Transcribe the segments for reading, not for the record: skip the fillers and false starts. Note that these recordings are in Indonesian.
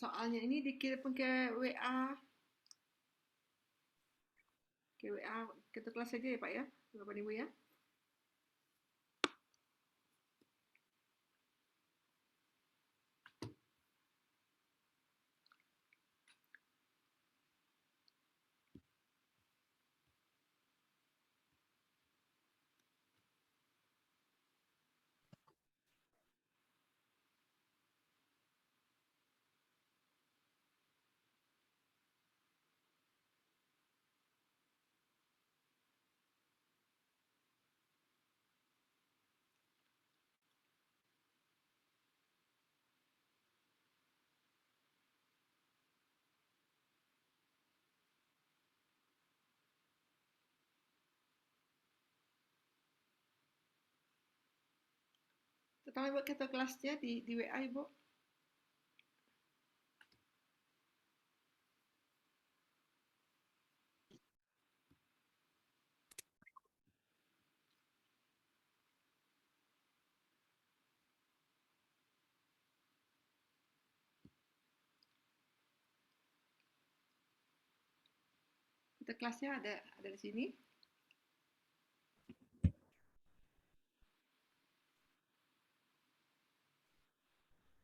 soalnya ini dikirim ke WA, ke WA kita kelas saja ya Pak ya, Bapak Ibu ya. Setelah Ibu kita kelasnya di WA Ibu. Kita kelasnya ada di sini.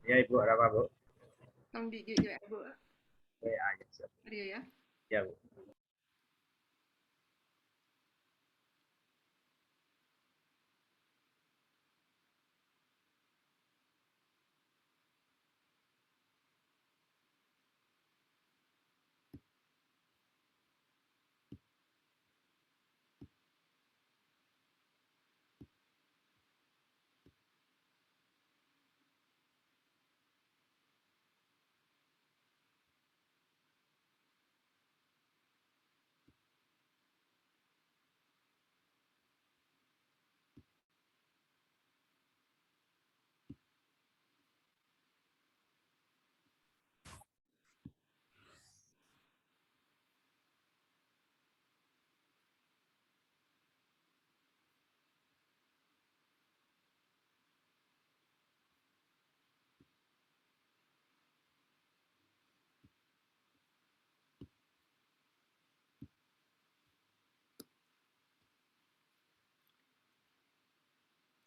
Ya Ibu, ada apa Bu? Tolong di WA Ibu. Ya, siap. Ada ya. Ya Bu.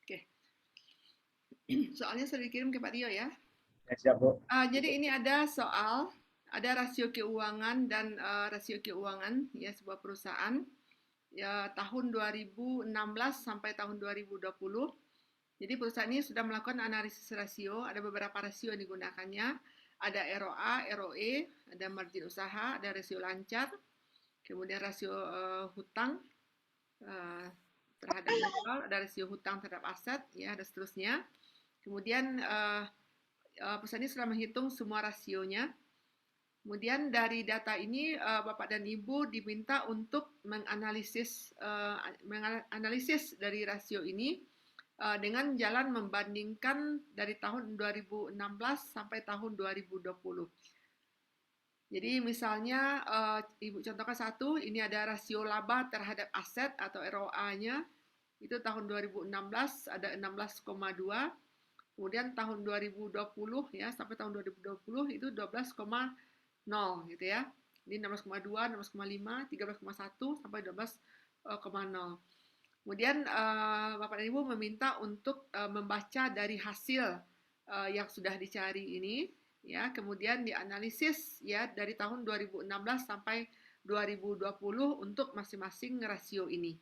Oke. Soalnya sudah dikirim ke Pak Tio ya. Ya, siap Bu. Jadi ini ada soal, ada rasio keuangan dan rasio keuangan ya sebuah perusahaan ya tahun 2016 sampai tahun 2020. Jadi perusahaan ini sudah melakukan analisis rasio, ada beberapa rasio yang digunakannya, ada ROA, ROE, ada margin usaha, ada rasio lancar, kemudian rasio hutang terhadap modal, ada rasio hutang terhadap aset, ya, dan seterusnya. Kemudian perusahaan ini sudah menghitung semua rasionya. Kemudian dari data ini Bapak dan Ibu diminta untuk menganalisis dari rasio ini dengan jalan membandingkan dari tahun 2016 sampai tahun 2020. Jadi misalnya Ibu contohkan satu, ini ada rasio laba terhadap aset atau ROA-nya, itu tahun 2016 ada 16,2, kemudian tahun 2020 ya sampai tahun 2020 itu 12,0 gitu ya. Ini 16,2, 16,5, 13,1 sampai 12,0. Kemudian Bapak dan Ibu meminta untuk membaca dari hasil yang sudah dicari ini ya, kemudian dianalisis ya dari tahun 2016 sampai 2020 untuk masing-masing rasio ini.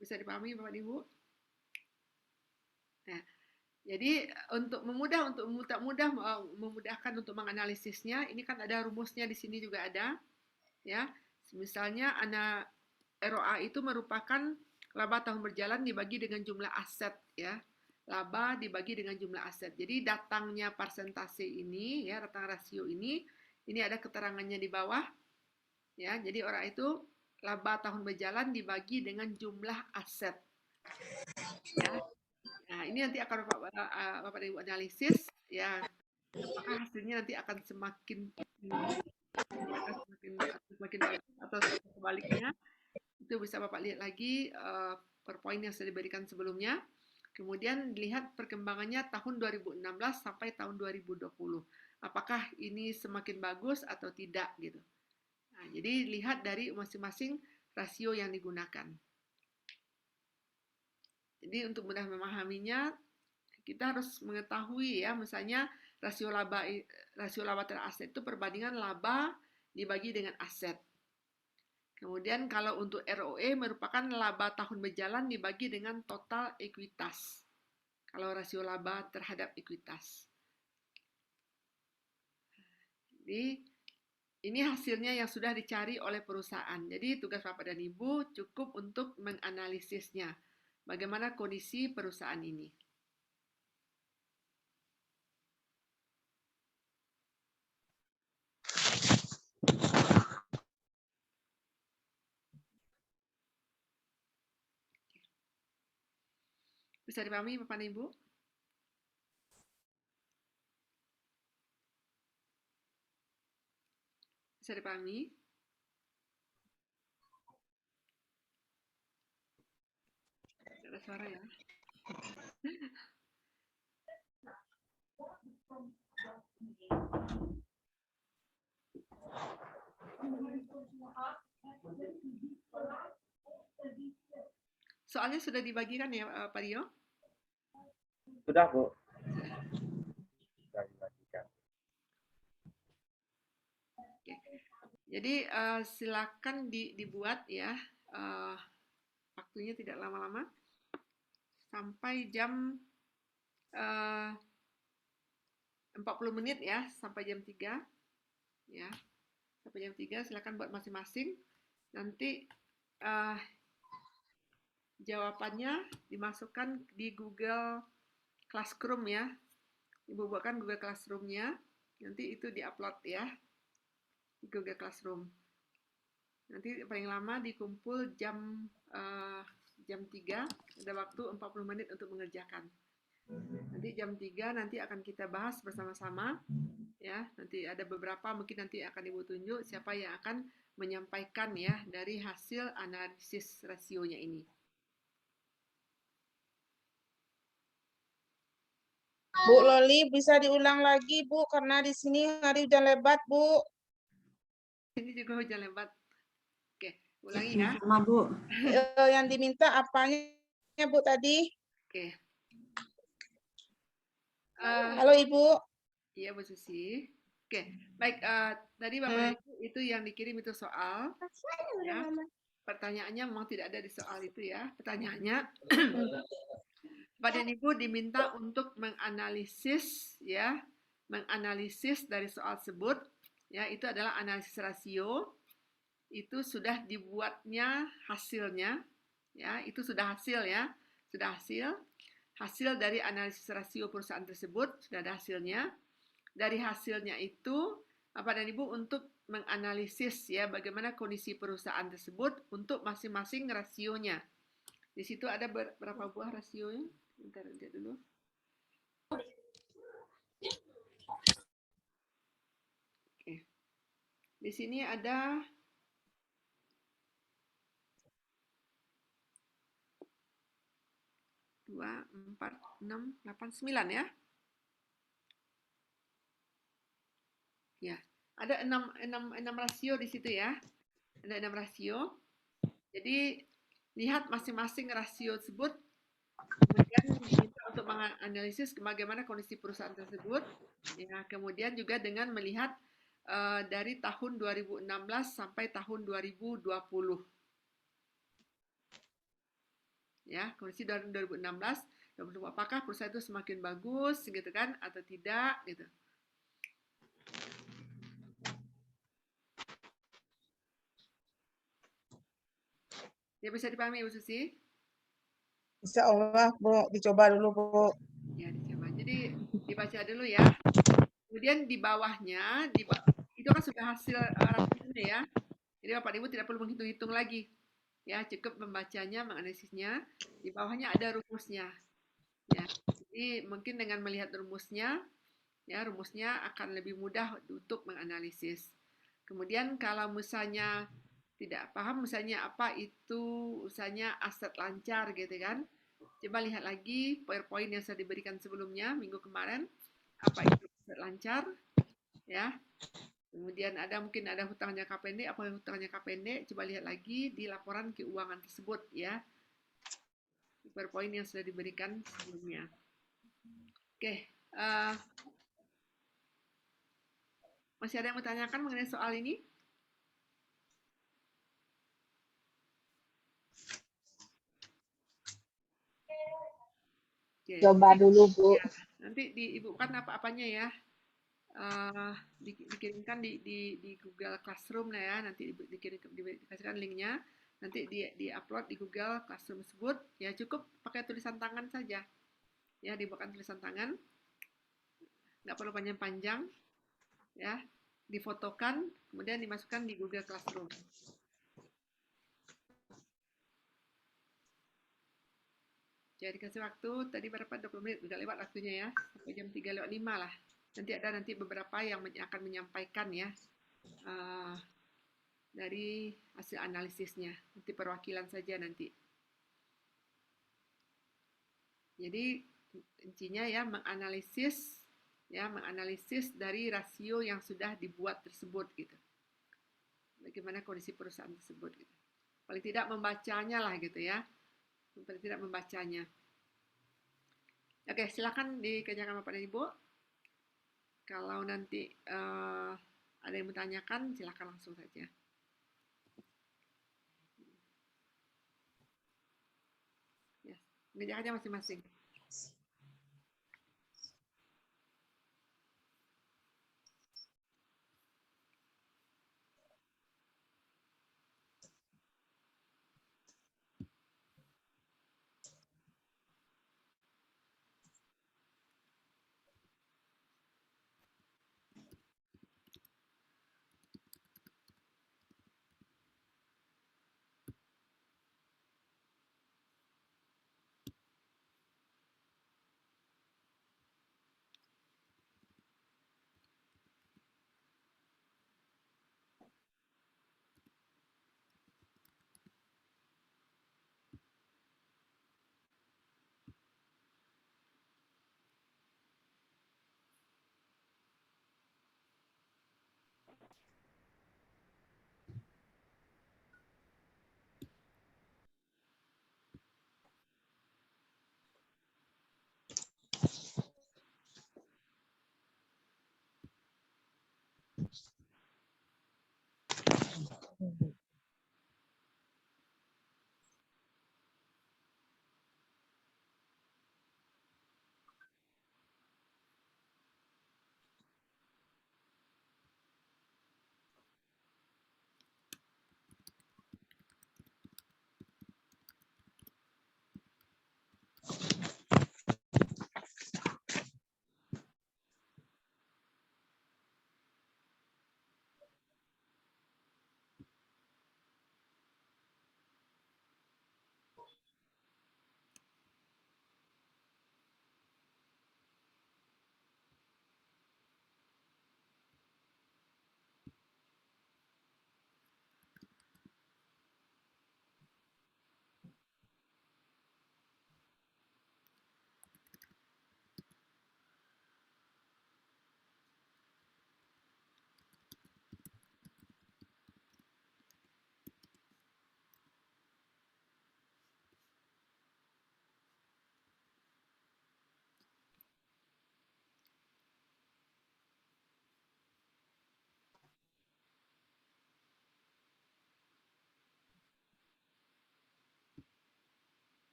Bisa dipahami Bapak dan Ibu? Nah, jadi untuk memudahkan untuk menganalisisnya, ini kan ada rumusnya di sini juga ada, ya. Misalnya ROA itu merupakan laba tahun berjalan dibagi dengan jumlah aset, ya. Laba dibagi dengan jumlah aset. Jadi datangnya persentase ini, ya, datang rasio ini ada keterangannya di bawah, ya. Jadi ROA itu laba tahun berjalan dibagi dengan jumlah aset, ya. Nah, ini nanti akan Bapak Ibu analisis, ya, apakah hasilnya nanti akan semakin tinggi, akan semakin bagus, atau sebaliknya. Itu bisa Bapak lihat lagi PowerPoint yang sudah diberikan sebelumnya. Kemudian dilihat perkembangannya tahun 2016 sampai tahun 2020. Apakah ini semakin bagus atau tidak gitu. Nah, jadi lihat dari masing-masing rasio yang digunakan. Jadi untuk mudah memahaminya, kita harus mengetahui ya, misalnya rasio laba terhadap aset itu perbandingan laba dibagi dengan aset. Kemudian kalau untuk ROE merupakan laba tahun berjalan dibagi dengan total ekuitas. Kalau rasio laba terhadap ekuitas. Jadi ini hasilnya yang sudah dicari oleh perusahaan. Jadi tugas Bapak dan Ibu cukup untuk menganalisisnya. Bagaimana kondisi perusahaan ini. Bisa dipahami Bapak dan Ibu? Bisa dipahami? Tidak ada suara ya. Soalnya sudah dibagikan ya Pak Rio? Sudah, Bu. Sudah. Sudah dibagikan. Oke. Jadi silakan dibuat ya. Waktunya tidak lama-lama. Sampai jam 40 menit ya, sampai jam 3. Ya. Sampai jam 3 silakan buat masing-masing. Nanti jawabannya dimasukkan di Google Classroom ya. Ibu buatkan Google Classroom-nya. Nanti itu diupload ya di Google Classroom. Nanti paling lama dikumpul jam 3, ada waktu 40 menit untuk mengerjakan. Nanti jam 3 nanti akan kita bahas bersama-sama ya. Nanti ada beberapa mungkin nanti akan Ibu tunjuk siapa yang akan menyampaikan ya dari hasil analisis rasionya ini. Bu Loli, bisa diulang lagi, Bu, karena di sini hari hujan lebat, Bu. Ini juga hujan lebat. Oke, ulangi ya. Sama, Bu. Yang diminta apanya, Bu, tadi? Oke. Halo, Ibu. Iya, Bu Susi. Oke, baik. Tadi Bapak dan Ibu itu yang dikirim itu soal. Ya. Pertanyaannya memang tidak ada di soal itu ya. Pertanyaannya, Bapak dan Ibu diminta untuk menganalisis ya, menganalisis dari soal tersebut. Ya, itu adalah analisis rasio. Itu sudah dibuatnya hasilnya. Ya, itu sudah hasil ya. Sudah hasil. Hasil dari analisis rasio perusahaan tersebut sudah ada hasilnya. Dari hasilnya itu Bapak dan Ibu untuk menganalisis ya bagaimana kondisi perusahaan tersebut untuk masing-masing rasionya. Di situ ada berapa buah rasionya? Bentar lihat dulu. Oke. Di sini ada 2, 4, 6, 8, 9 ya. Ya, ada 6 rasio di situ ya. Ada 6 rasio. Jadi lihat masing-masing rasio tersebut, kemudian diminta untuk menganalisis bagaimana kondisi perusahaan tersebut. Ya, kemudian juga dengan melihat dari tahun 2016 sampai tahun 2020. Ya, kondisi dari 2016, apakah perusahaan itu semakin bagus gitu kan atau tidak gitu. Ya bisa dipahami Ibu Susi? Insya Allah, Bu. Dicoba dulu, Bu. Ya, dicoba. Jadi dibaca dulu ya. Kemudian di bawahnya, itu kan sudah hasil rasionya ya. Jadi Bapak Ibu tidak perlu menghitung-hitung lagi. Ya, cukup membacanya, menganalisisnya. Di bawahnya ada rumusnya. Ya. Jadi mungkin dengan melihat rumusnya, ya rumusnya akan lebih mudah untuk menganalisis. Kemudian kalau misalnya tidak paham misalnya apa itu misalnya aset lancar gitu kan. Coba lihat lagi PowerPoint yang sudah diberikan sebelumnya minggu kemarin. Apa itu lancar? Ya. Kemudian mungkin ada hutang jangka pendek, apa hutang jangka pendek? Coba lihat lagi di laporan keuangan tersebut ya. PowerPoint yang sudah diberikan sebelumnya. Oke, masih ada yang mau tanyakan mengenai soal ini? Oke, Coba dulu, Bu. nanti diibukan apa-apanya ya. Dikirimkan di Google Classroom lah ya, nanti dikasihkan linknya, nanti di-upload di Google Classroom tersebut, ya cukup pakai tulisan tangan saja, ya dibuatkan tulisan tangan, nggak perlu panjang-panjang, ya difotokan, kemudian dimasukkan di Google Classroom. Jadi dikasih waktu tadi berapa 20 menit, udah lewat waktunya ya, sampai jam 3:05 lah. Nanti beberapa yang akan menyampaikan ya dari hasil analisisnya. Nanti perwakilan saja nanti. Jadi intinya ya menganalisis dari rasio yang sudah dibuat tersebut gitu. Bagaimana kondisi perusahaan tersebut gitu. Paling tidak membacanya lah gitu ya. Paling tidak membacanya. Oke, silakan dikerjakan Bapak dan Ibu. Kalau nanti ada yang bertanyakan, silakan langsung saja. Ya, kerjakan aja masing-masing.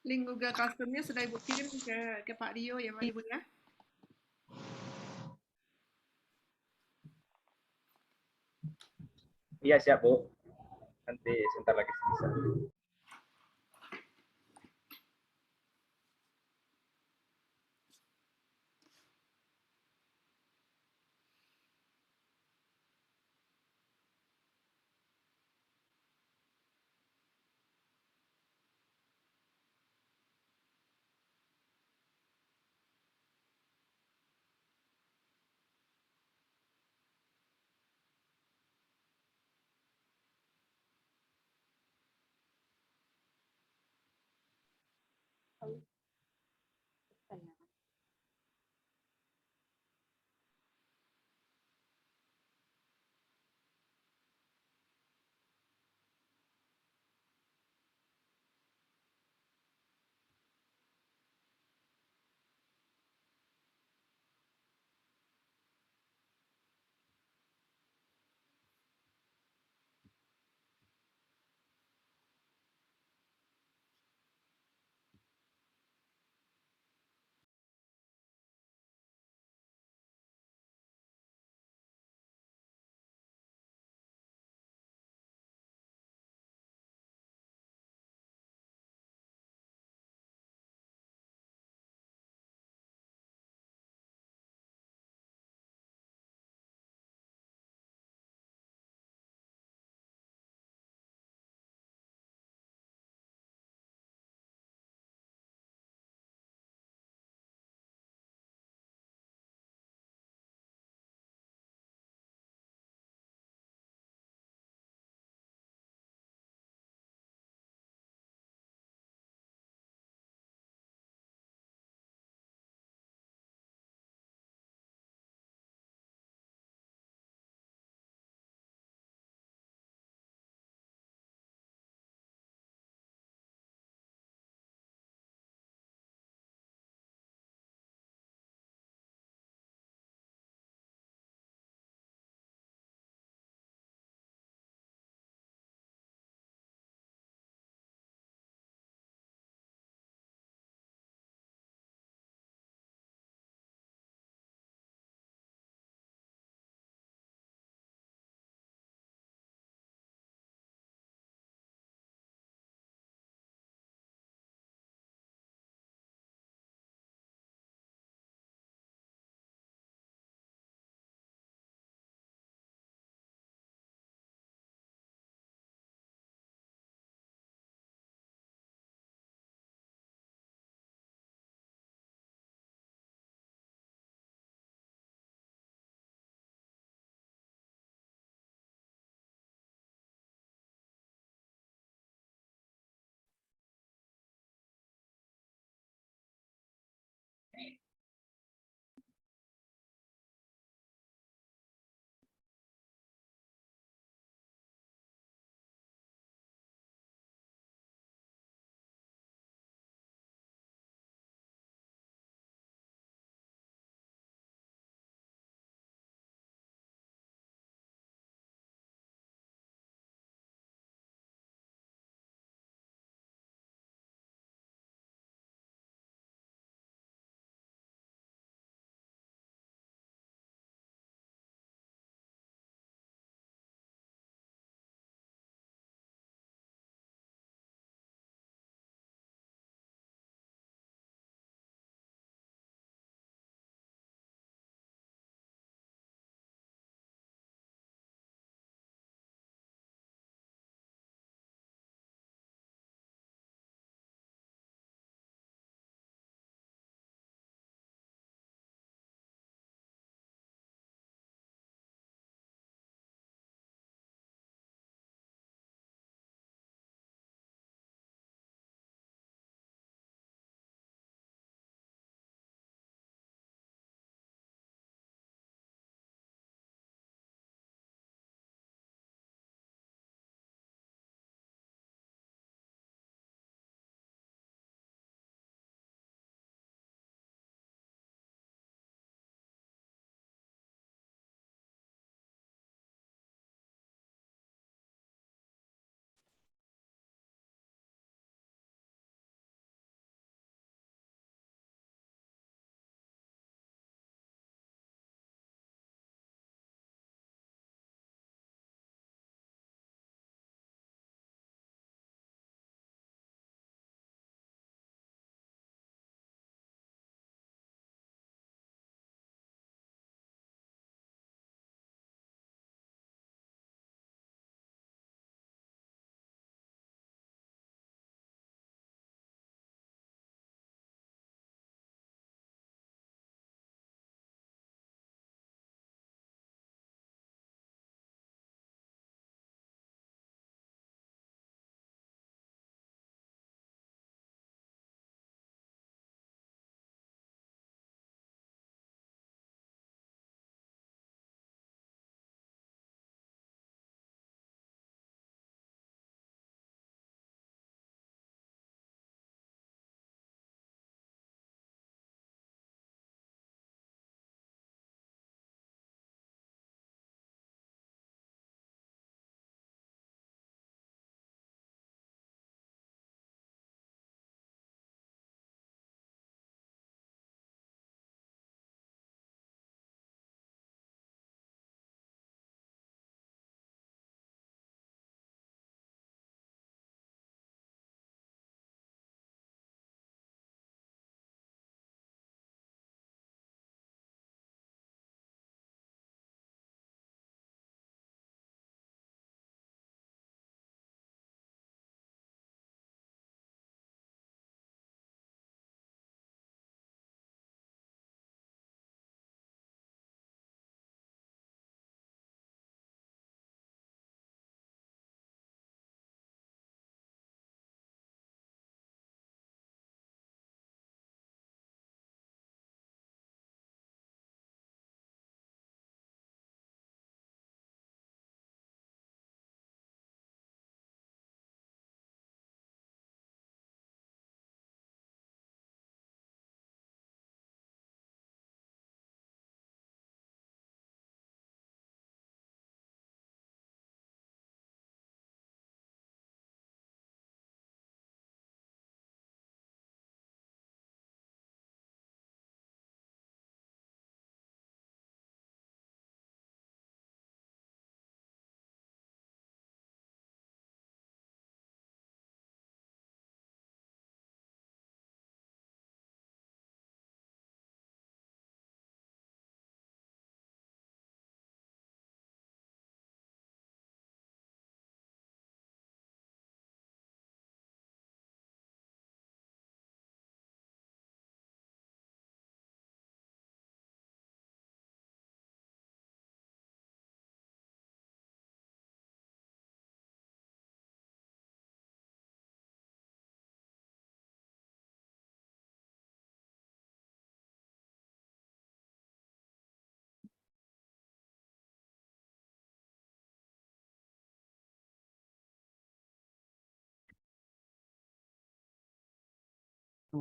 Link Google Classroom-nya sudah Ibu kirim ke Pak Rio ya, Pak Ibu ya. Iya siap Bu. Nanti sebentar lagi bisa.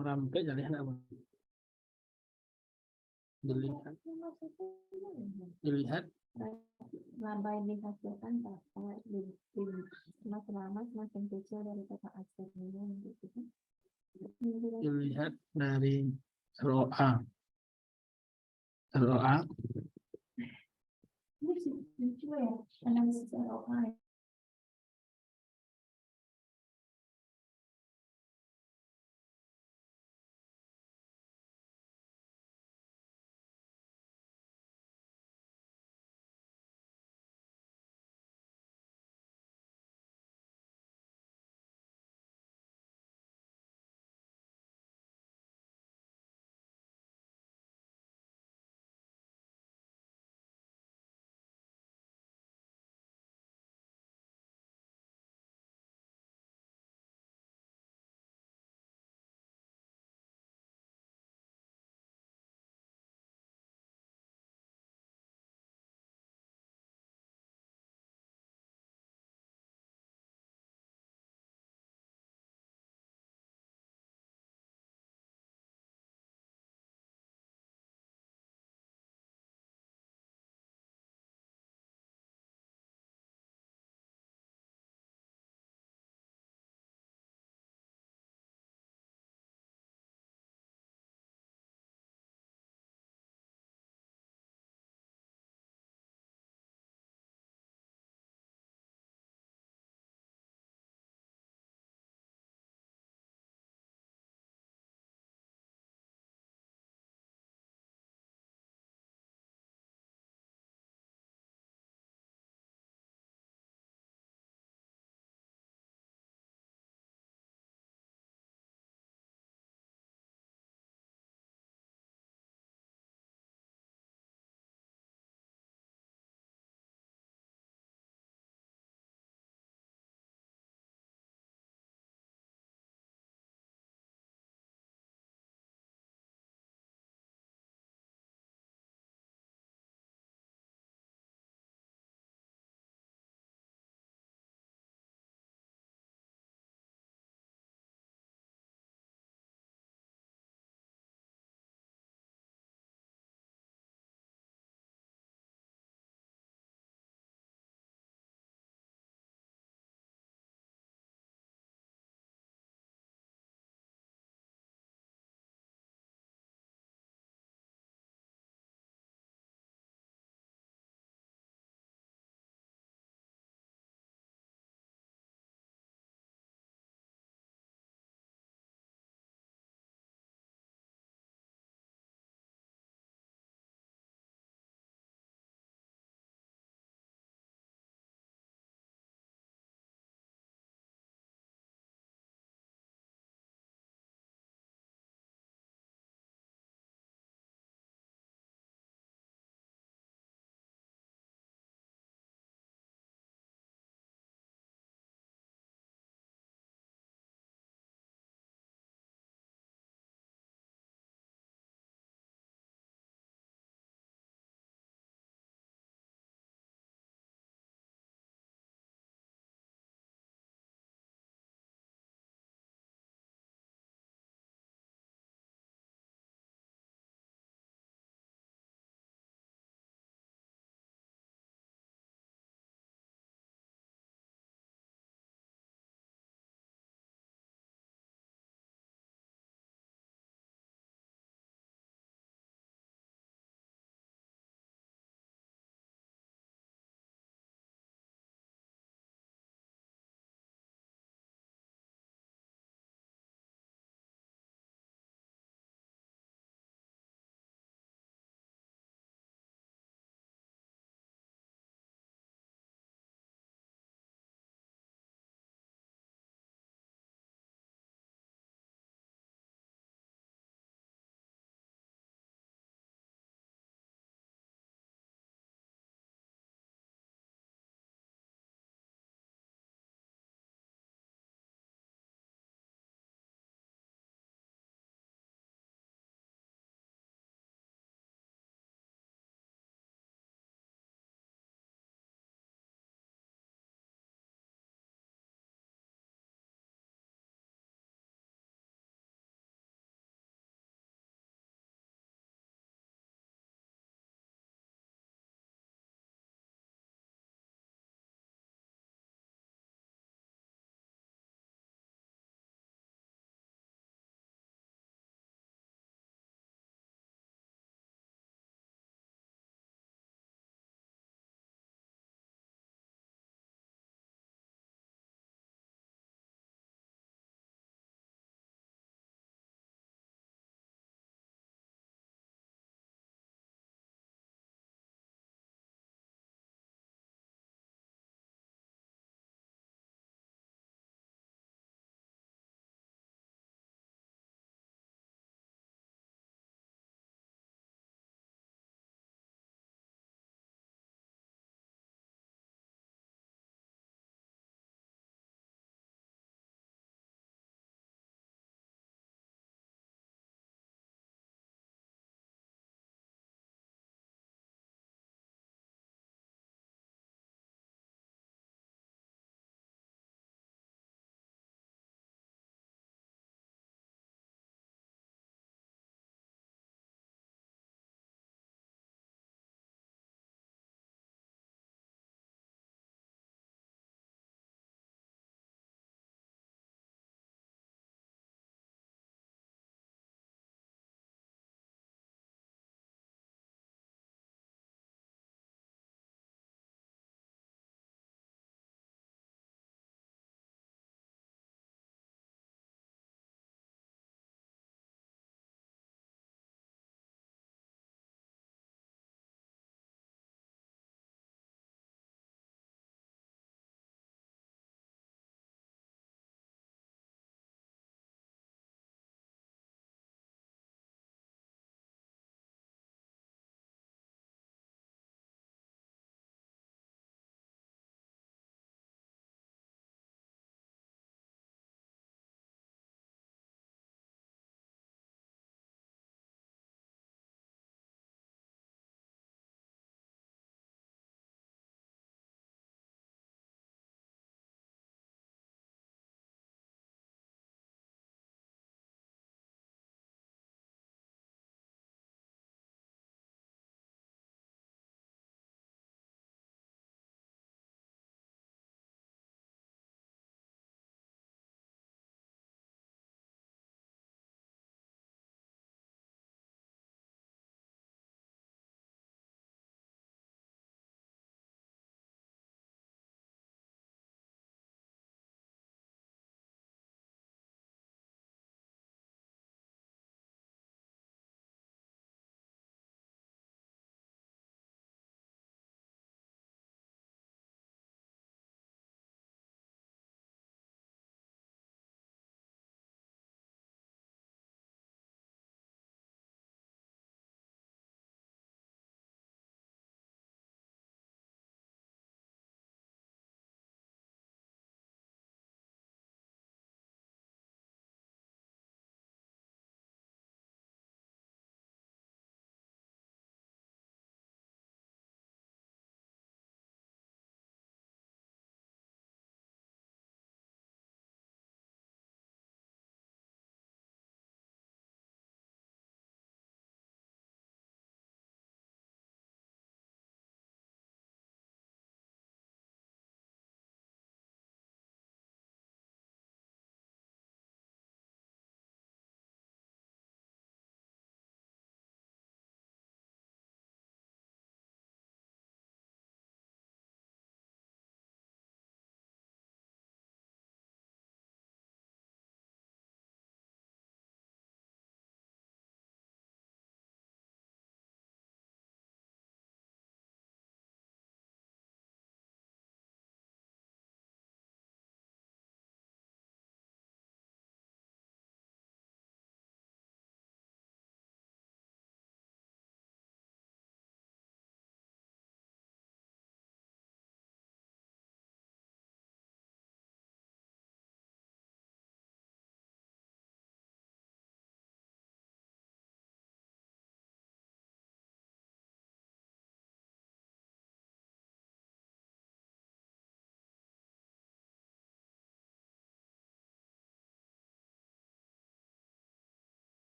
Rampe jadi apa? Dilihat, dilihat. Laba yang dihasilkan semakin lama semakin kecil dari kata aslinya gitu kan. Dilihat dari ROA. ROA Ini lucu ya, analisis ROI.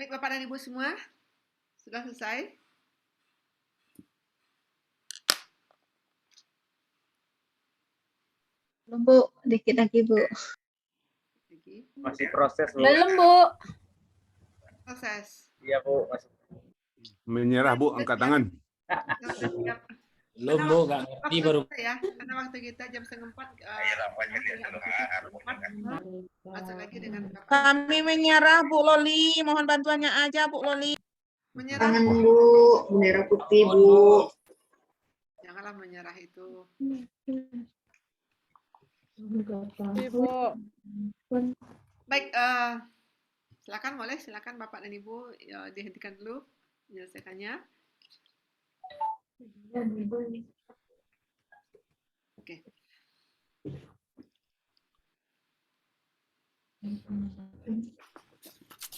Baik, Bapak dan Ibu semua, sudah selesai? Belum, Bu. Dikit lagi, Bu. Lagi. Masih proses, Bu. Belum, Bu. Proses. Iya, Bu. Masih. Menyerah, Bu, angkat tangan. Yang sudah siap. Belum, Bu, nggak ngerti Waktu baru. kita ya, karena waktu kita jam 3:30, masuk lagi dengan Bapak. Kami menyerah, Bu Loli. Mohon bantuannya aja, Bu Loli. Menyerah, Tangan Bu, bendera putih Bu. janganlah menyerah itu. Ibu. Baik, silakan Bapak dan Ibu dihentikan dulu menyelesaikannya. Oke.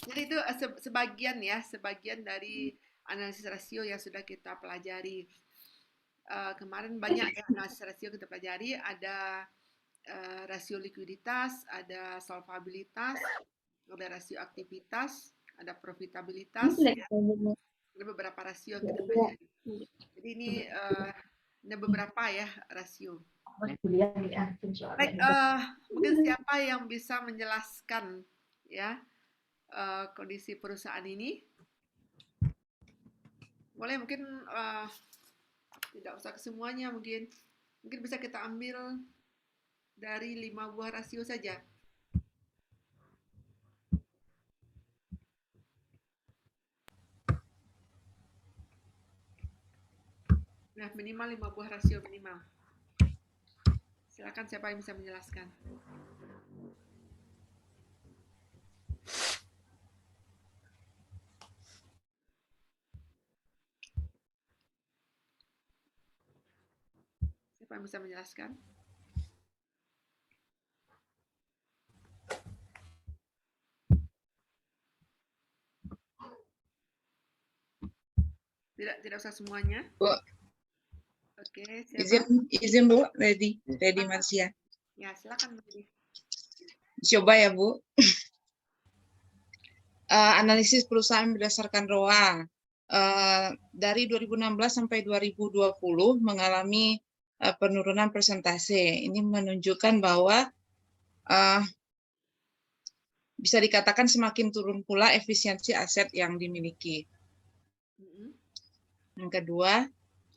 Jadi itu sebagian dari analisis rasio yang sudah kita pelajari. Kemarin banyak ya analisis rasio kita pelajari, ada rasio likuiditas, ada solvabilitas, ada rasio aktivitas, ada profitabilitas, ya. Ada beberapa rasio yang kita pelajari. Jadi ini ada beberapa ya rasio. Baik, mungkin siapa yang bisa menjelaskan ya kondisi perusahaan ini? Boleh mungkin tidak usah kesemuanya, mungkin bisa kita ambil dari 5 buah rasio saja. Nah, minimal 5 buah rasio minimal. Silakan siapa yang bisa menjelaskan. Siapa yang bisa menjelaskan? Tidak usah semuanya. Bu. Oke, siapa? Izin Bu, Lady Marcia. Ya, silakan Bu. Coba ya Bu. Analisis perusahaan berdasarkan ROA. Dari 2016 sampai 2020 mengalami penurunan persentase. Ini menunjukkan bahwa bisa dikatakan semakin turun pula efisiensi aset yang dimiliki. Yang kedua,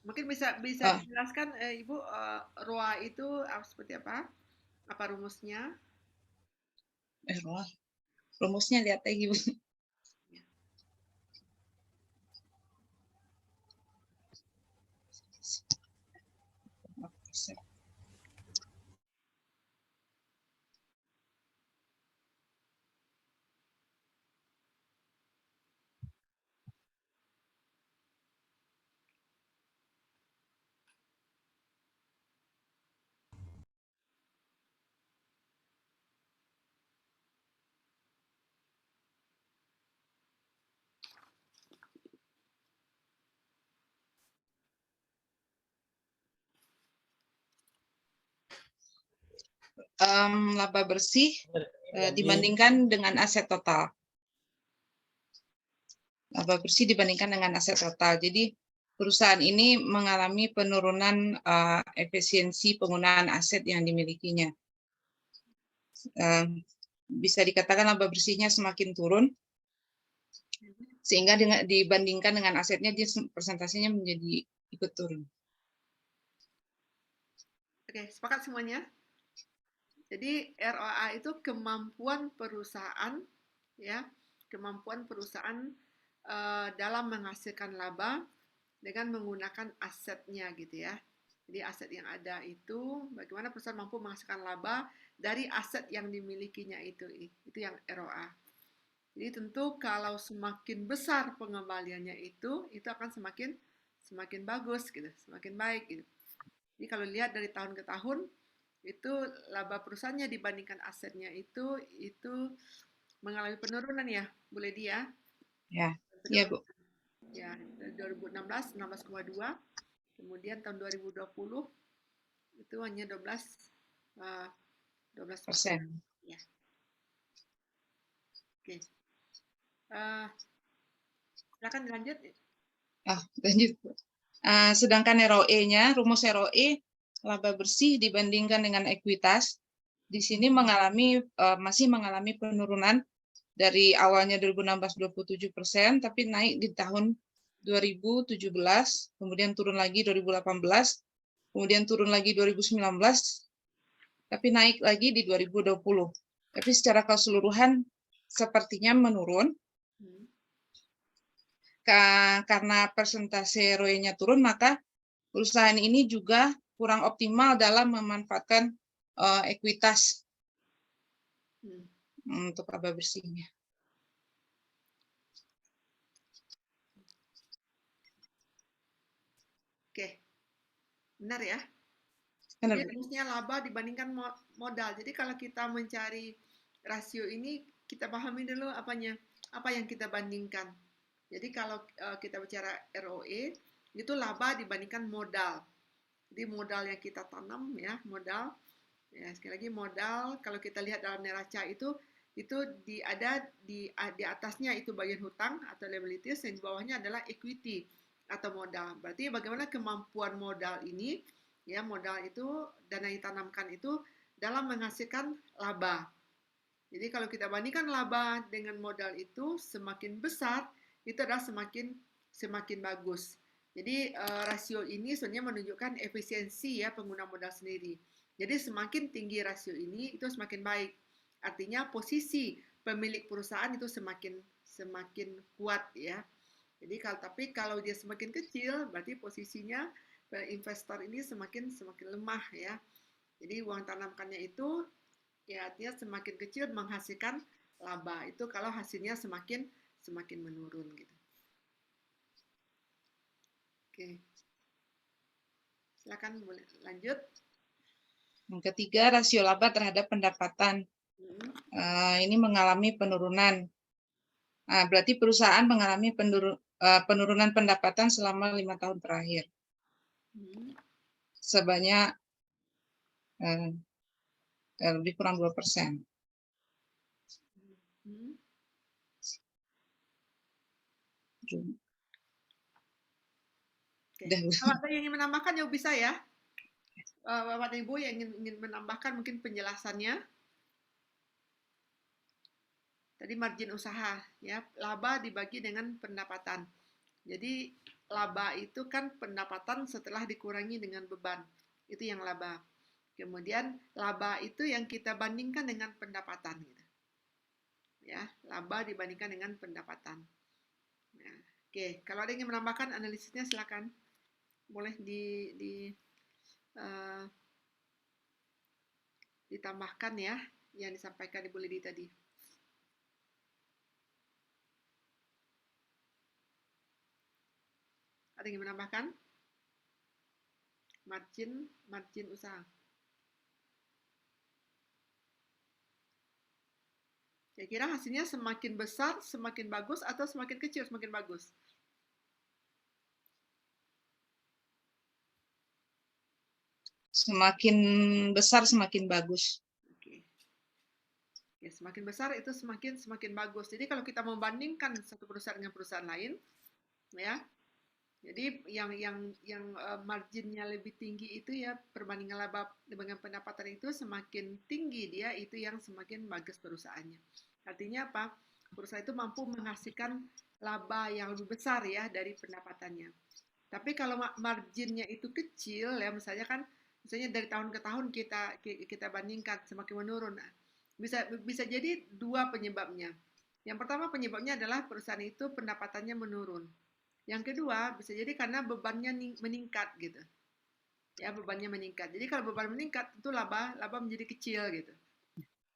mungkin bisa dijelaskan Ibu, ROA itu seperti apa? Apa rumusnya? ROA. Rumusnya lihat lagi, Bu. Laba bersih dibandingkan dengan aset total. Laba bersih dibandingkan dengan aset total. Jadi perusahaan ini mengalami penurunan efisiensi penggunaan aset yang dimilikinya. Bisa dikatakan laba bersihnya semakin turun, sehingga dibandingkan dengan asetnya dia persentasenya menjadi ikut turun. Oke, sepakat semuanya? Jadi ROA itu kemampuan perusahaan, ya, kemampuan perusahaan dalam menghasilkan laba dengan menggunakan asetnya, gitu ya. Jadi aset yang ada itu, bagaimana perusahaan mampu menghasilkan laba dari aset yang dimilikinya itu yang ROA. Jadi tentu kalau semakin besar pengembaliannya itu akan semakin bagus, gitu, semakin baik, gitu. Jadi kalau lihat dari tahun ke tahun, itu laba perusahaannya dibandingkan asetnya itu mengalami penurunan ya, Bu Ledi ya? Ya, iya Bu. Ya, dari 2016 16,2, kemudian tahun 2020 itu hanya 12%. Persen. Ya. Oke. Silakan lanjut. Lanjut. Sedangkan ROE-nya, rumus ROE laba bersih dibandingkan dengan ekuitas, di sini masih mengalami penurunan dari awalnya 2016 27%, tapi naik di tahun 2017, kemudian turun lagi 2018, kemudian turun lagi 2019, tapi naik lagi di 2020. Tapi secara keseluruhan sepertinya menurun. Karena persentase ROE-nya turun, maka perusahaan ini juga kurang optimal dalam memanfaatkan ekuitas untuk laba bersihnya. Oke, benar ya. Benar, Jadi rumusnya laba dibandingkan modal. Jadi kalau kita mencari rasio ini, kita pahami dulu apa yang kita bandingkan. Jadi kalau kita bicara ROE, itu laba dibandingkan modal. Jadi modal yang kita tanam ya, modal. Ya, sekali lagi modal, kalau kita lihat dalam neraca itu ada di atasnya itu bagian hutang atau liabilities, dan di bawahnya adalah equity atau modal. Berarti bagaimana kemampuan modal ini, ya modal itu dana yang ditanamkan itu dalam menghasilkan laba. Jadi kalau kita bandingkan laba dengan modal itu semakin besar, itu adalah semakin bagus. Jadi rasio ini sebenarnya menunjukkan efisiensi ya pengguna modal sendiri. Jadi semakin tinggi rasio ini itu semakin baik. Artinya posisi pemilik perusahaan itu semakin kuat ya. Jadi kalau dia semakin kecil, berarti posisinya investor ini semakin lemah ya. Jadi uang tanamkannya itu ya artinya semakin kecil menghasilkan laba. Itu kalau hasilnya semakin menurun gitu. Oke. Silakan lanjut. Yang ketiga, rasio laba terhadap pendapatan. Ini mengalami penurunan. Berarti perusahaan mengalami penurunan pendapatan selama 5 tahun terakhir. Sebanyak lebih kurang 2%. Kalau ada yang ingin menambahkan ya bisa ya. Bapak dan Ibu yang ingin menambahkan mungkin penjelasannya. Tadi margin usaha ya, laba dibagi dengan pendapatan. Jadi laba itu kan pendapatan setelah dikurangi dengan beban. Itu yang laba. Kemudian laba itu yang kita bandingkan dengan pendapatan gitu. Ya, laba dibandingkan dengan pendapatan. Nah, oke, kalau ada yang ingin menambahkan analisisnya silakan. Boleh ditambahkan ya yang disampaikan Ibu Lidi tadi. Ada yang ingin menambahkan? Margin usaha. Kira-kira hasilnya semakin besar, semakin bagus, atau semakin kecil, semakin bagus? Semakin besar, semakin bagus. Oke. Ya, semakin besar itu semakin bagus. Jadi kalau kita membandingkan satu perusahaan dengan perusahaan lain, ya, jadi yang marginnya lebih tinggi itu ya perbandingan laba dengan pendapatan itu semakin tinggi dia itu yang semakin bagus perusahaannya. Artinya apa? Perusahaan itu mampu menghasilkan laba yang lebih besar ya dari pendapatannya. Tapi kalau marginnya itu kecil ya misalnya dari tahun ke tahun kita bandingkan semakin menurun. Bisa jadi dua penyebabnya. Yang pertama penyebabnya adalah perusahaan itu pendapatannya menurun. Yang kedua, bisa jadi karena bebannya meningkat gitu. Ya, bebannya meningkat. Jadi kalau beban meningkat, itu laba menjadi kecil gitu.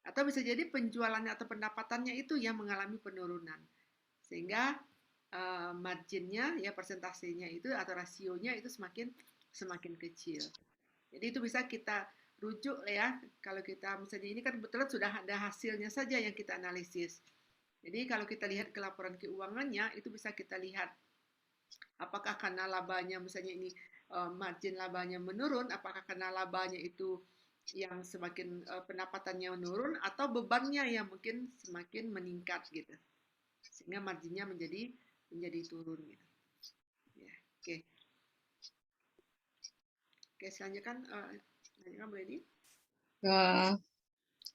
Atau bisa jadi penjualannya atau pendapatannya itu yang mengalami penurunan. Sehingga marginnya, ya persentasenya itu atau rasionya itu semakin kecil. Jadi itu bisa kita rujuk ya. Kalau kita misalnya ini kan kebetulan sudah ada hasilnya saja yang kita analisis. Jadi kalau kita lihat ke laporan keuangannya, itu bisa kita lihat apakah karena labanya misalnya ini margin labanya menurun, apakah karena labanya itu yang semakin pendapatannya menurun atau bebannya yang mungkin semakin meningkat gitu, sehingga marginnya menjadi turun gitu. Ya, oke. Oke, selanjutnya boleh di.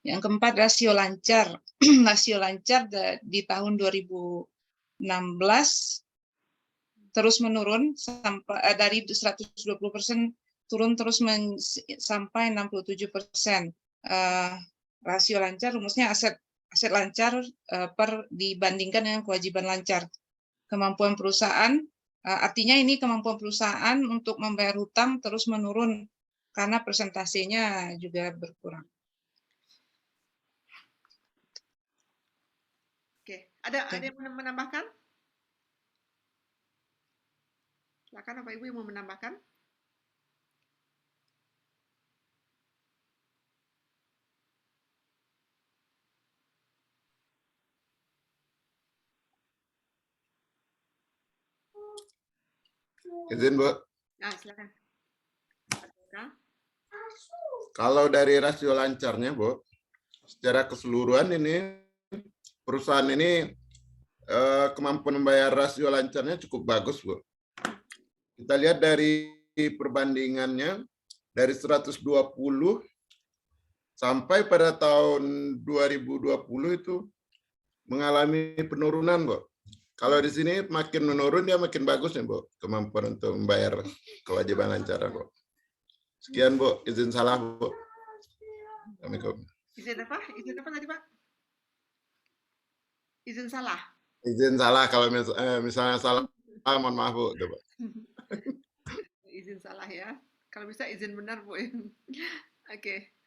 Yang keempat, rasio lancar. Rasio lancar di tahun 2016 terus menurun sampai dari 120% turun terus sampai 67%. Rasio lancar rumusnya aset lancar dibandingkan dengan kewajiban lancar. Kemampuan perusahaan artinya ini kemampuan perusahaan untuk membayar hutang terus menurun karena persentasenya juga berkurang. Oke, ada yang menambahkan? Silakan Bapak Ibu yang mau menambahkan. Izin, Bu. Nah, silakan. Kalau dari rasio lancarnya, Bu, secara keseluruhan ini perusahaan ini kemampuan membayar rasio lancarnya cukup bagus, Bu. Kita lihat dari perbandingannya dari 120 sampai pada tahun 2020 itu mengalami penurunan, Bu. Kalau di sini makin menurun, dia makin bagus ya, Bu, kemampuan untuk membayar kewajiban lancar, Bu. Sekian, Bu. Izin salah, Bu. Assalamualaikum. Izin apa? Izin apa tadi, Pak? Izin salah. Izin salah kalau misalnya salah, mohon maaf, Bu. Izin salah ya. Kalau bisa izin benar, Bu. Oke.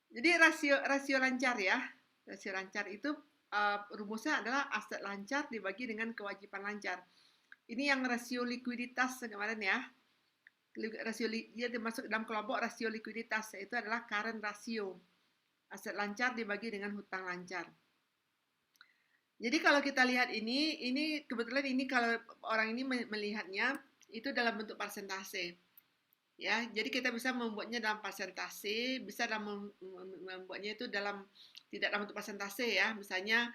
Jadi rasio lancar ya. Rasio lancar itu rumusnya adalah aset lancar dibagi dengan kewajiban lancar. Ini yang rasio likuiditas kemarin ya. Dia masuk dalam kelompok rasio likuiditas, yaitu adalah current ratio. Aset lancar dibagi dengan hutang lancar. Jadi kalau kita lihat ini kebetulan ini kalau orang ini melihatnya itu dalam bentuk persentase. Ya, jadi kita bisa membuatnya dalam persentase, bisa membuatnya itu tidak dalam bentuk persentase ya. Misalnya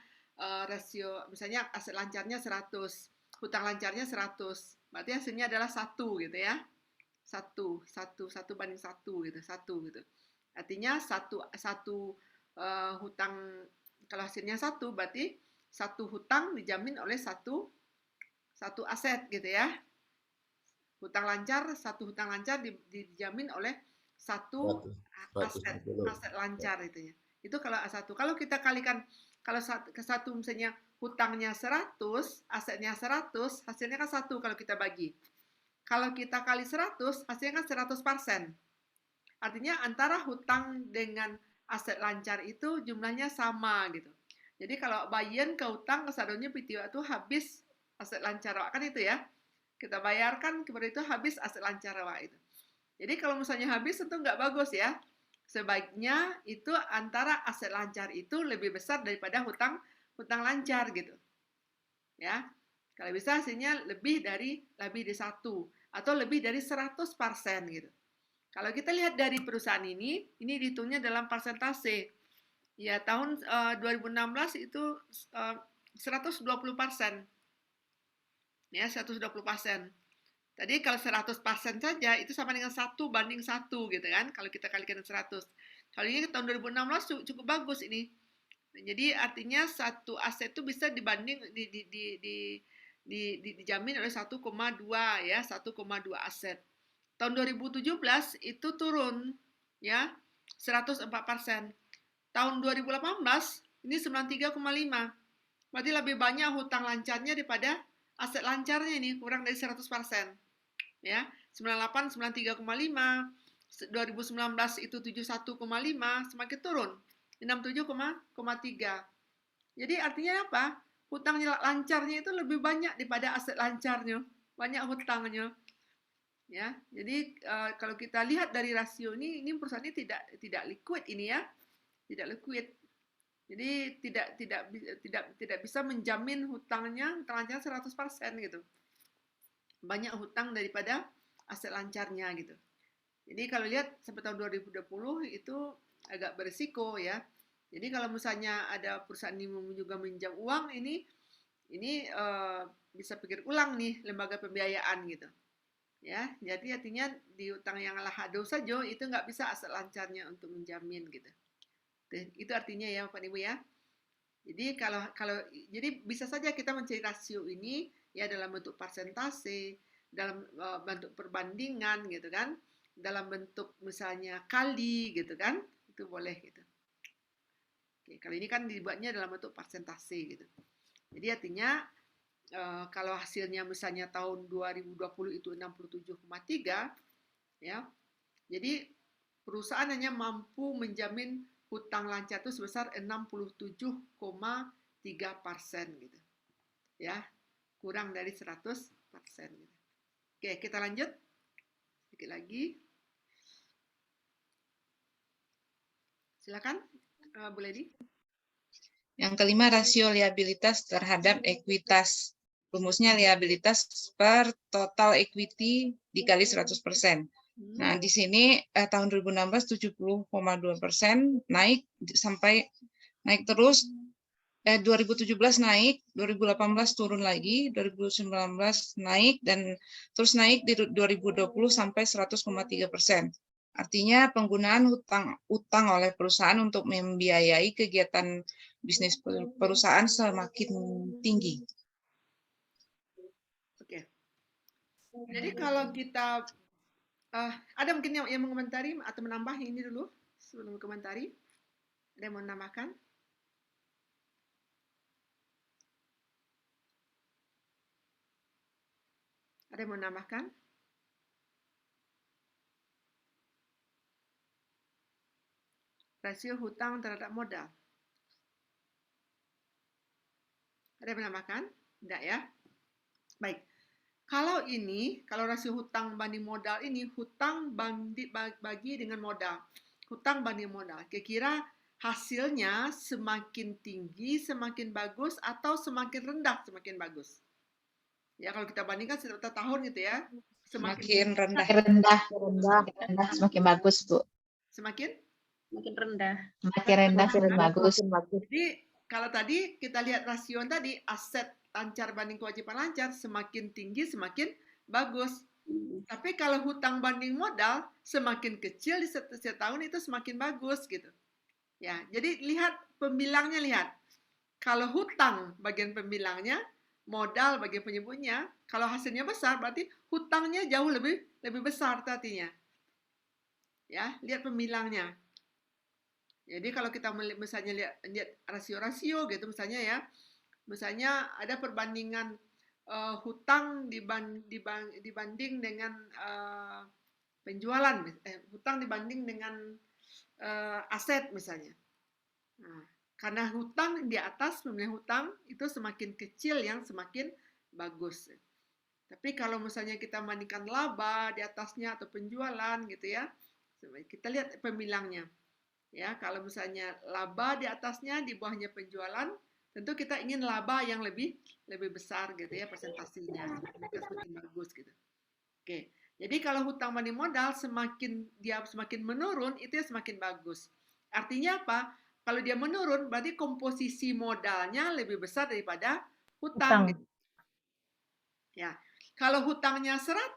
rasio, misalnya aset lancarnya 100, hutang lancarnya 100. Berarti hasilnya adalah 1 gitu ya. 1 banding 1 gitu, 1 gitu. Artinya satu hutang, kalau hasilnya 1 berarti satu hutang dijamin oleh satu aset gitu ya. Satu hutang lancar dijamin oleh satu aset lancar itu ya. Itu kalau A1. Kalau kita kalikan, kalau satu misalnya hutangnya 100, asetnya 100, hasilnya kan 1 kalau kita bagi. Kalau kita kali 100, hasilnya kan 100%. Artinya antara hutang dengan aset lancar itu jumlahnya sama gitu. Jadi kalau bayan ke hutang ke saldonya PTW itu habis aset lancar kan itu ya. Kita bayarkan kepada itu habis aset lancar itu. Jadi kalau misalnya habis tentu nggak bagus ya. Sebaiknya itu antara aset lancar itu lebih besar daripada hutang lancar gitu. Ya. Kalau bisa hasilnya lebih dari 1 atau lebih dari 100% gitu. Kalau kita lihat dari perusahaan ini dihitungnya dalam persentase. Ya, tahun 2016 itu 120%. Ya, 120%. Tadi kalau 100% saja itu sama dengan 1 banding 1 gitu kan, kalau kita kalikan 100. Kalau ini tahun 2016 cukup bagus ini. Jadi artinya satu aset itu bisa dibanding dijamin oleh 1,2 ya, 1,2 aset. Tahun 2017 itu turun ya, 104%. Tahun 2018 ini 93,5. Berarti lebih banyak hutang lancarnya daripada aset lancarnya ini, kurang dari 100%. Ya, 98 93,5, 2019 itu 71,5, semakin turun 67,3. Jadi artinya apa? Hutang lancarnya itu lebih banyak daripada aset lancarnya, banyak hutangnya. Ya, jadi kalau kita lihat dari rasio ini perusahaan ini tidak liquid ini ya, tidak liquid. Jadi tidak bisa menjamin hutangnya 100% gitu. Banyak hutang daripada aset lancarnya gitu. Jadi kalau lihat sampai tahun 2020 itu agak berisiko ya. Jadi kalau misalnya ada perusahaan ini juga minjam uang, ini bisa pikir ulang nih lembaga pembiayaan gitu. Ya, jadi artinya di utang yang lahado saja itu nggak bisa aset lancarnya untuk menjamin gitu. Itu artinya ya Pak Ibu ya. Jadi jadi bisa saja kita mencari rasio ini ya dalam bentuk persentase, dalam bentuk perbandingan gitu kan, dalam bentuk misalnya kali gitu kan, itu boleh gitu. Oke, kali ini kan dibuatnya dalam bentuk persentase gitu. Jadi artinya kalau hasilnya misalnya tahun 2020 itu 67,3 ya. Jadi perusahaan hanya mampu menjamin hutang lancar itu sebesar 67,3% gitu. Ya, kurang dari 100% gitu. Oke, kita lanjut. Sedikit lagi. Silakan, Bu Lady. Yang kelima, rasio liabilitas terhadap ekuitas. Rumusnya liabilitas per total equity dikali 100%. Nah, di sini tahun 2016 70,2%, naik terus. 2017 naik, 2018 turun lagi, 2019 naik, dan terus naik di 2020 sampai 100,3%. Artinya penggunaan utang oleh perusahaan untuk membiayai kegiatan bisnis perusahaan semakin tinggi. Oke. Jadi kalau kita ada mungkin yang mengomentari atau menambah ini dulu sebelum komentari. Ada yang mau menambahkan? Ada yang mau menambahkan? Rasio hutang terhadap modal. Ada yang menambahkan? Tidak ya? Baik. Kalau rasio hutang banding modal ini, hutang bagi dengan modal. Hutang banding modal. Kira-kira hasilnya semakin tinggi, semakin bagus, atau semakin rendah, semakin bagus? Ya, kalau kita bandingkan setiap tahun gitu ya. Semakin rendah. Rendah, semakin bagus, Bu. Semakin? Makin rendah. Makin rendah, semakin bagus. Jadi, kalau tadi kita lihat rasio tadi, aset lancar banding kewajiban lancar, semakin tinggi, semakin bagus. Tapi kalau hutang banding modal, semakin kecil di setiap tahun itu semakin bagus gitu. Ya, jadi lihat pembilangnya, lihat. Kalau hutang bagian pembilangnya, modal bagian penyebutnya, kalau hasilnya besar berarti hutangnya jauh lebih besar artinya. Ya, lihat pembilangnya. Jadi kalau kita misalnya lihat rasio-rasio gitu misalnya ya, misalnya ada perbandingan hutang dibanding dengan penjualan, hutang dibanding dengan aset misalnya. Nah, karena hutang di atas pemilihan hutang itu semakin kecil yang semakin bagus. Tapi kalau misalnya kita bandingkan laba di atasnya atau penjualan gitu ya, kita lihat pembilangnya. Ya, kalau misalnya laba di atasnya, di bawahnya penjualan, tentu kita ingin laba yang lebih besar gitu ya presentasinya, semakin bagus gitu. Oke, jadi kalau hutang banding modal semakin menurun itu ya semakin bagus. Artinya apa? Kalau dia menurun berarti komposisi modalnya lebih besar daripada hutang. Gitu. Ya, kalau hutangnya 100,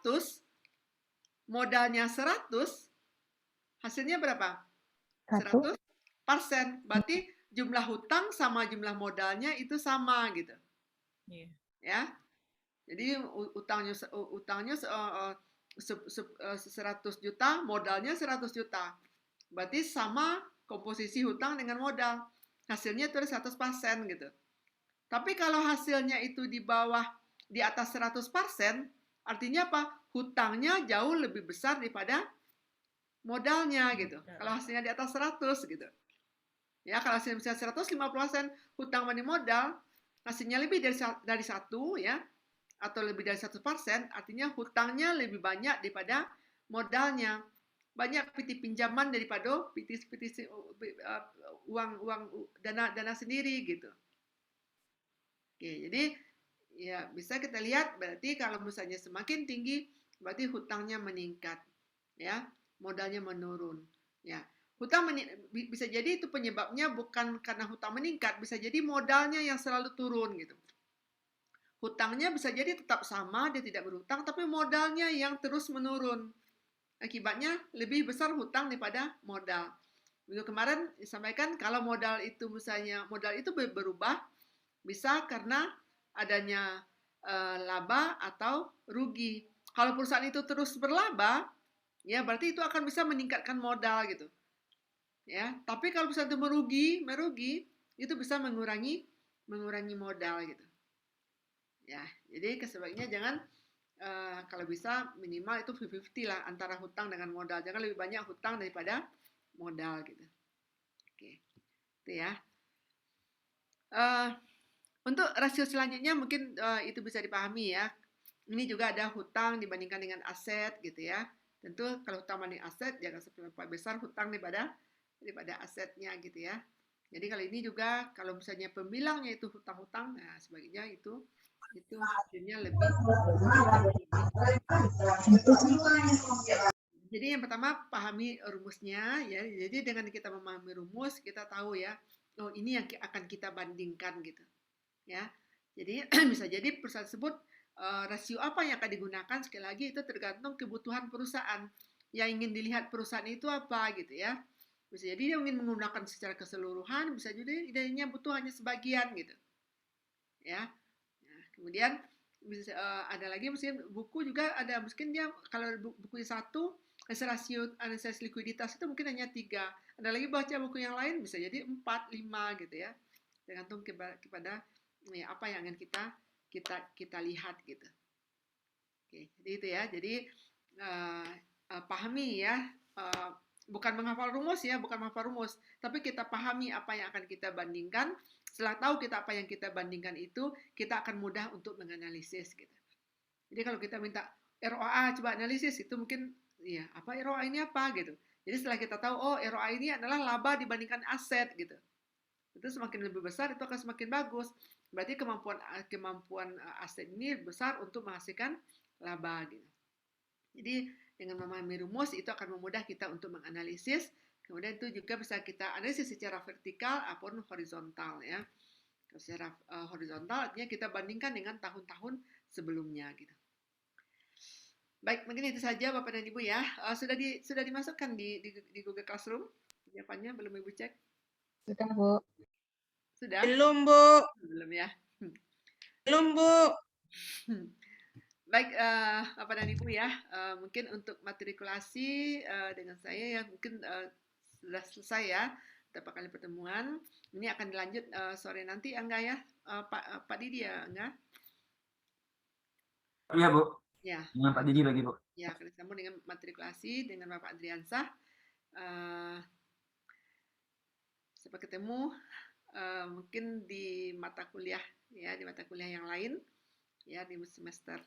modalnya 100, hasilnya berapa? 100%. Berarti jumlah hutang sama jumlah modalnya itu sama gitu. Ya. Jadi utangnya 100 juta, modalnya 100 juta. Berarti sama komposisi hutang dengan modal. Hasilnya itu 100% gitu. Tapi kalau hasilnya itu di atas 100%, artinya apa? Hutangnya jauh lebih besar daripada modalnya gitu. Kalau hasilnya di atas 100 gitu. Ya, kalau hasilnya misalnya 150% hutang banding modal, hasilnya lebih dari 1 ya, atau lebih dari 100%, artinya hutangnya lebih banyak daripada modalnya. Banyak pinjaman daripada uang dana sendiri gitu. Oke, jadi ya bisa kita lihat berarti kalau misalnya semakin tinggi berarti hutangnya meningkat, ya, modalnya menurun, ya. Bisa jadi itu penyebabnya bukan karena hutang meningkat, bisa jadi modalnya yang selalu turun gitu. Hutangnya bisa jadi tetap sama, dia tidak berhutang, tapi modalnya yang terus menurun. Akibatnya lebih besar hutang daripada modal. Minggu kemarin disampaikan kalau modal itu misalnya modal itu berubah, bisa karena adanya laba atau rugi. Kalau perusahaan itu terus berlaba, ya berarti itu akan bisa meningkatkan modal gitu. Ya, tapi kalau perusahaan itu merugi, itu bisa mengurangi modal gitu. Ya, jadi sebaiknya jangan kalau bisa minimal itu 50-50 lah antara hutang dengan modal. Jangan lebih banyak hutang daripada modal gitu. Oke, itu ya. Untuk rasio selanjutnya mungkin itu bisa dipahami ya. Ini juga ada hutang dibandingkan dengan aset gitu ya. Tentu kalau hutang banding aset jangan seberapa besar hutang daripada asetnya gitu ya. Jadi kali ini juga kalau misalnya pembilangnya itu hutang-hutang, nah sebaiknya itu hasilnya lebih. Jadi yang pertama pahami rumusnya ya. Jadi dengan kita memahami rumus kita tahu ya, oh ini yang akan kita bandingkan gitu. Ya. Jadi bisa jadi perusahaan tersebut rasio apa yang akan digunakan, sekali lagi itu tergantung kebutuhan perusahaan. Yang ingin dilihat perusahaan itu apa gitu ya. Bisa jadi dia ingin menggunakan secara keseluruhan, bisa jadi idenya butuh hanya sebagian gitu. Ya. Nah, kemudian bisa ada lagi mungkin buku juga ada, mungkin dia kalau buku satu rasio analisis likuiditas itu mungkin hanya 3. Ada lagi baca buku yang lain bisa jadi 4, 5 gitu ya. Tergantung kepada ya, apa yang akan kita lihat gitu. Oke, jadi itu ya. Jadi pahami ya, bukan menghafal rumus ya, bukan menghafal rumus, tapi kita pahami apa yang akan kita bandingkan. Setelah tahu kita apa yang kita bandingkan itu, kita akan mudah untuk menganalisis gitu. Jadi kalau kita minta ROA coba analisis itu mungkin ya apa ROA ini apa gitu. Jadi setelah kita tahu oh ROA ini adalah laba dibandingkan aset gitu. Itu semakin lebih besar itu akan semakin bagus. Berarti kemampuan aset ini besar untuk menghasilkan laba gitu. Jadi dengan memahami rumus itu akan memudahkan kita untuk menganalisis. Kemudian itu juga bisa kita analisis secara vertikal ataupun horizontal ya. Secara horizontal artinya kita bandingkan dengan tahun-tahun sebelumnya gitu. Baik, mungkin itu saja Bapak dan Ibu ya. Sudah dimasukkan di Google Classroom? Jawabannya belum Ibu cek? Sudah, Bu. Sudah? Belum, Bu. Belum ya. Belum, Bu. Baik, Bapak dan Ibu ya, mungkin untuk matrikulasi dengan saya ya mungkin sudah selesai ya, beberapa kali pertemuan. Ini akan dilanjut sore nanti, enggak ya, Pak Didi ya, enggak? Iya, Bu. Ya. Dengan Pak Didi lagi, Bu. Ya, akan disambung dengan matrikulasi dengan Bapak Adriansah. Sampai ketemu mungkin di mata kuliah ya, di mata kuliah yang lain. Ya di semester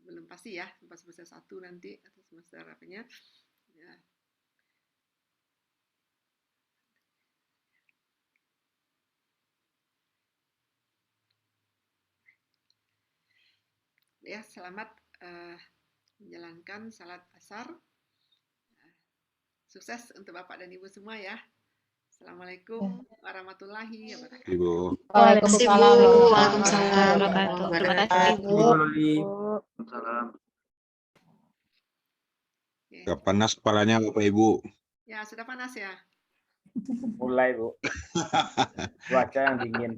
belum pasti ya, semester 1 nanti atau semester apanya ya. Ya, selamat menjalankan salat asar. Sukses untuk Bapak dan Ibu semua ya. Assalamualaikum warahmatullahi wabarakatuh. Ibu. Waalaikumsalam Waalaikumsalam warahmatullahi wabarakatuh. Terima kasih, Bu. Salam. Gak panas kepalanya Bapak Ibu. Ya, sudah panas ya. Mulai, Bu. Cuaca yang dingin.